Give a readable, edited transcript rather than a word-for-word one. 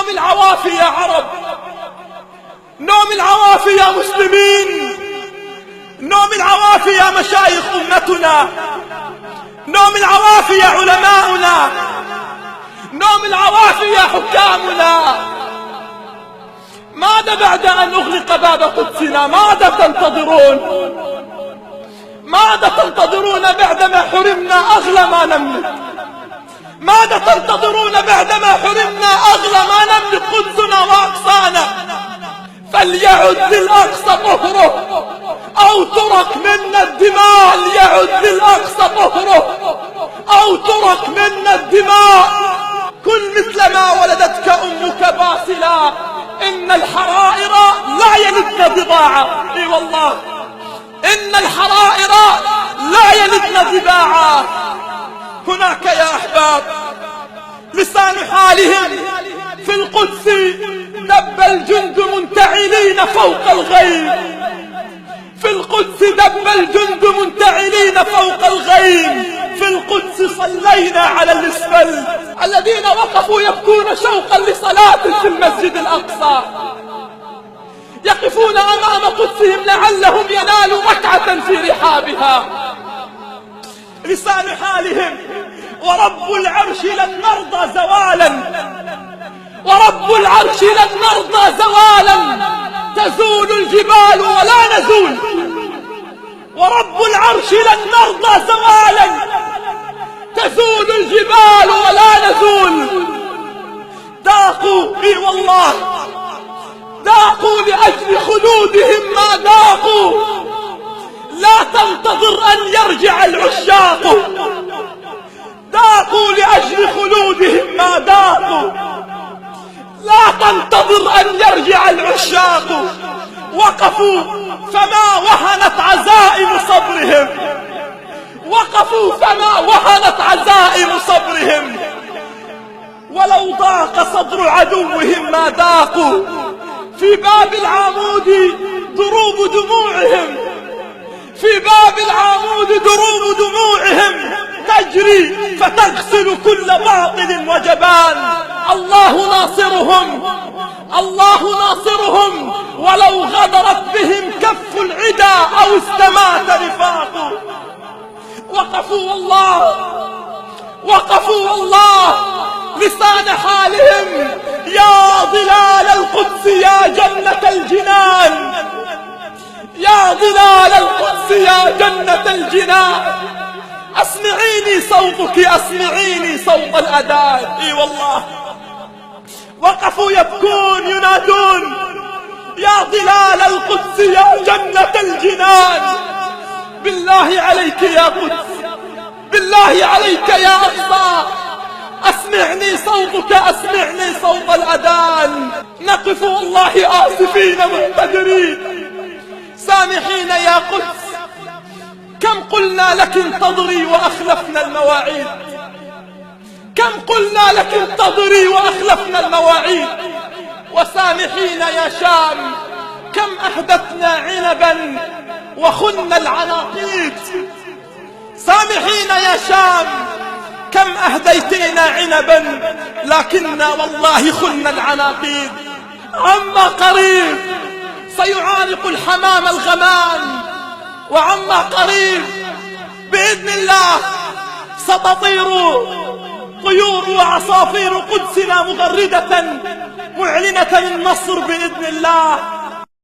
نوم العوافي يا عرب، نوم العوافي يا مسلمين، نوم العوافي يا مشايخ أمتنا، نوم العوافي يا علماؤنا، نوم العوافي يا حكامنا. ماذا بعد أن أغلق باب قدسنا؟ ماذا تنتظرون؟ ماذا تنتظرون بعدما حرمنا أغلى ما نملك؟ ماذا تنتظرون بعدما حرمنا أغلى ما نملك، قدسنا وأقصانا؟ فليعد للأقصى طهره أو ترك منا الدماء، ليعد للأقصى طهره أو ترك منا الدماء. كن مثل ما ولدتك أمك باسلا، إن الحرائر لا يلدن ضباعا. اي والله، إن الحرائر لا يلدن ضباعا. هناك يا أحباب لسان حالهم في القدس دب الجند منتعلين فوق الغيم، في القدس دب الجند منتعلين فوق الغيم. في القدس صلينا على الاسفل، الذين وقفوا يبكون شوقا لصلاة في المسجد الأقصى، يقفون أمام قدسهم لعلهم ينالوا ركعة في رحابها. لسان حالهم ورب العرش لن نرضى زوالا، ورب العرش لن نرضى زوالا، تزول الجبال ولا نزول، ورب العرش لن نرضى زوالا، تزول الجبال ولا نزول. ذاقوا، اي والله ذاقوا لأجل خلودهم ما ذاقوا. لا تنتظر أن يرجع العشاق، ذاقوا لأجل خلودهم ما ذاقوا. لا تنتظر أن يرجع العشاق. وقفوا فما وهنت عزائم صبرهم، وقفوا فما وهنت عزائم صبرهم. ولو ضاق صدر عدوهم ما ذاقوا. في باب العمود دروب دموعهم، في باب العمود دروب دموعهم تجري فتغسل كل باطل وجبان. الله ناصرهم، الله ناصرهم، ولو غدرت بهم كف العدا أو استمات رفاق. وقفوا والله، وقفوا والله لسان حالهم. يا ظلال القدس يا جنة الجنان، يا ظلال القدس يا جنة الجنان، أسمعيني صوتك، أسمعيني صوت الأذان. اي والله وقفوا يبكون ينادون يا ظلال القدس يا جنة الجنان. بالله عليك يا قدس، بالله عليك يا أقصى، أسمعني صوتك، أسمعني صوت الأذان. نقف والله آسفين مقتدرين سامحين يا قدس. كم قلنا لك انتظري وأخلفنا المواعيد، كم قلنا لك انتظري وأخلفنا المواعيد. وسامحين يا شام، كم أحدثنا عنبا وخنا العناقيد. سامحين يا شام، كم أهديتنا عنبا لكننا والله خنا العناقيد. عما قريب سيعانق الحمام الغمام، وعما قريب بإذن الله ستطير طيور وعصافير قدسنا مغردة معلنة النصر بإذن الله.